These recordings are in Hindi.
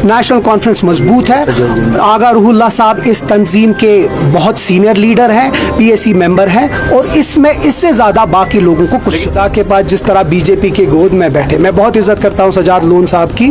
नेशनल कॉन्फ्रेंस मजबूत है। आगा रूहुल्लाह साहब इस तंजीम के बहुत सीनियर लीडर हैं, PAC मेंबर हैं, और इसमें इससे ज़्यादा बाकी लोगों को कुछ के पास जिस तरह बीजेपी के गोद में बैठे। मैं बहुत इज्जत करता हूँ सजाद लोन साहब की,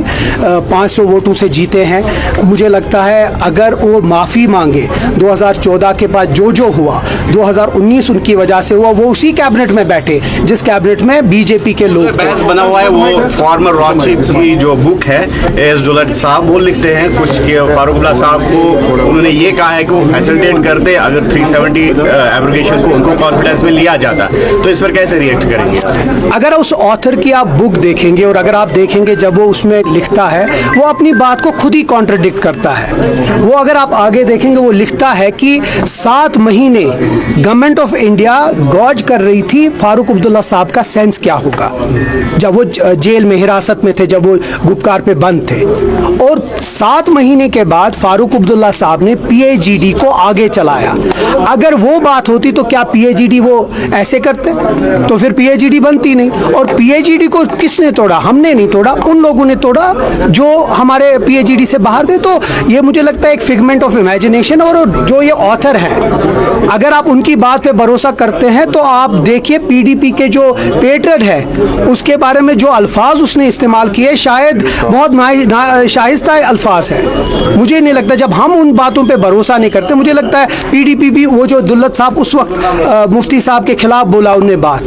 500 वोटों से जीते हैं। मुझे लगता है अगर वो माफ़ी मांगे 2014 के बाद जो हुआ 2019 उनकी वजह से हुआ, वो उसी कैबिनेट में बैठे जिस कैबिनेट में बीजेपी के लोग बहस बना हुआ है। वो फॉर्मर रॉथशिल्ड की जो बुक है एस डोलर साहब वो लिखते हैं कुछ कि फारूक अब्दुल्ला साहब को उन्होंने ये कहा है कि वो फैसिलिटेट करते अगर 370 एब्रोगेशन को उनको कॉन्फिडेंस में लिया जाता, तो इस पर कैसे रिएक्ट करेंगे? अगर उस ऑथर की आप बुक देखेंगे और अगर आप देखेंगे जब वो उसमें लिखता है वो अपनी बात को खुद ही कॉन्ट्रडिक्ट करता है। वो अगर आप आगे देखेंगे वो लिखता है कि 7 महीने गवर्नमेंट ऑफ इंडिया गॉज कर रही थी फारूक अब्दुल्ला साहब का सेंस क्या होगा जब वो जेल में हिरासत में थे, जब वो गुपकार पे बंद थे, और 7 महीने के बाद फारूक अब्दुल्ला साहब ने PAGD को आगे चलाया। अगर वो बात होती तो क्या PAGD वो ऐसे करते? तो फिर PAGD बनती नहीं। और PAGD को किसने तोड़ा? हमने नहीं तोड़ा, उन लोगों ने तोड़ा जो हमारे PAGD से बाहर थे। तो ये मुझे लगता है एक फिगमेंट ऑफ इमेजिनेशन। और जो ये ऑथर है अगर आप उनकी बात पे भरोसा करते हैं तो आप देखिए PDP के जो पेट्रन है उसके बारे में जो अल्फाज उसने इस्तेमाल किए शायद बहुत शाइस्ता अल्फाज है। मुझे नहीं लगता, जब हम उन बातों पे भरोसा नहीं करते, मुझे लगता है PDP भी वो जो दुल्लत साहब उस वक्त मुफ्ती साहब के खिलाफ बोला उनने बात,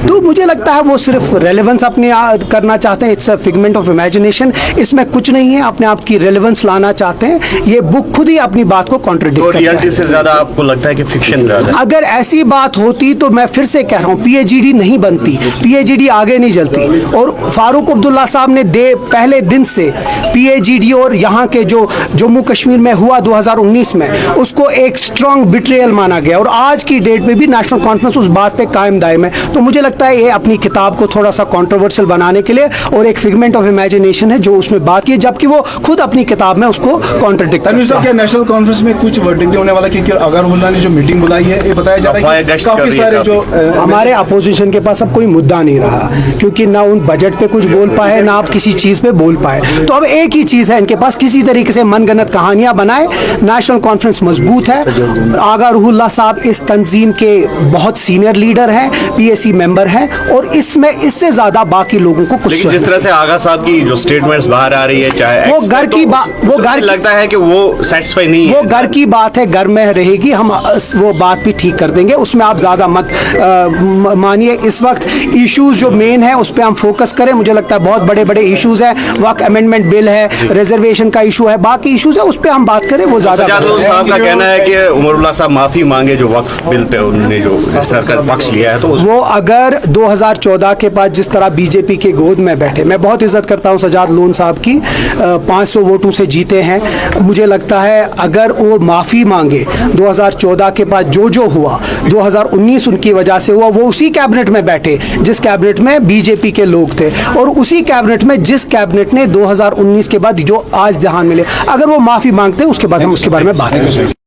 तो मुझे लगता है वो सिर्फ रेलेवेंस अपने करना चाहते हैं। It's a figment of imagination, इसमें कुछ नहीं है, अपने आप की रेलेवेंस लाना चाहते हैं। ये बुक खुद ही अपनी बात को कॉन्ट्रडिक्ट करती है। रियलिटी से ज्यादा आपको लगता है कि फिक्शन ज्यादा है? अगर ऐसी बात होती तो मैं फिर से कह रहा हूँ PAGD नहीं बनती, PAGD आगे नहीं चलती। और फारूक अब्दुल्ला साहब ने पहले दिन से PAGD और यहाँ के जो जम्मू कश्मीर में हुआ 2019 में उसको एक स्ट्रॉन्ग बिट्रेयल माना गया, और आज की डेट में भी नेशनल कॉन्फ्रेंस उस बात पे कायम दायम है। तो मुझे लगता है ये अपनी किताब को थोड़ा सा कंट्रोवर्शियल बनाने के लिए और एक फिगमेंट ऑफ इमेजिनेशन है जो उसमें बात की, जबकि वो खुद अपनी किताब में उसको कॉन्ट्रडिक्ट करता है। नेशनल कॉन्फ्रेंस में कुछ वर्डिक्ट होने वाला कि आगा रूहुल्लाह ने जो मीटिंग बुलाई है, ये बताया जा रहा है कि काफी सारे जो हमारे अपोजिशन के पास अब कोई मुद्दा नहीं रहा, क्योंकि ना उन बजट पे कुछ बोल पाए ना आप किसी चीज पे बोल पाए। तो अब एक ही चीज है इनके पास, किसी तरीके से मनगढ़ंत कहानियां बनाए। नेशनल कॉन्फ्रेंस मजबूत है। आगा रूहुल्लाह साहब इस तंजीम के बहुत सीनियर लीडर हैं, PAC मेंबर हैं, और इसमें इससे ज्यादा बाकी लोगों को कुछ। जिस तरह से आगा साहब की जो स्टेटमेंट्स बाहर आ रही है, चाहे वो घर की बात, वो घर लगता है कि वो सेटिस्फाई नहीं है, वो घर की बात है, घर में रहेगी, हम वो बात भी ठीक कर देंगे, उसमें आप ज्यादा मत मानिए। इस वक्त इश्यूज जो मेन है उस पर हम फोकस करें। मुझे लगता है बहुत बड़े बड़े इश्यूज हैं, वक्त अमेंडमेंट बिल है, रिजर्वेशन का इशू है, बाकी इश्यूज है, उस पर हम बात करें, वो ज्यादा। साहब का कहना है कि उमरुल्लाह साहब माफी मांगे जो वक्फ बिल पे उन्होंने जो सरकार पक्ष लिया है, तो वो अगर 2014 के बाद जिस तरह बीजेपी के गोद में बैठे, मैं बहुत इज्जत करता हूँ सजाद लोन साहब की, 500 वोटों से जीते हैं। मुझे लगता है अगर वो माफ़ी मांगे 2014 के बाद जो हुआ 2019 उनकी वजह से हुआ, वो उसी कैबिनेट में बैठे जिस कैबिनेट में बीजेपी के लोग थे, और उसी कैबिनेट में जिस कैबिनेट ने 2019 के बाद जो आज ध्यान मिले, अगर वो माफ़ी मांगते हैं उसके बाद हम उसके बारे में बात करेंगे।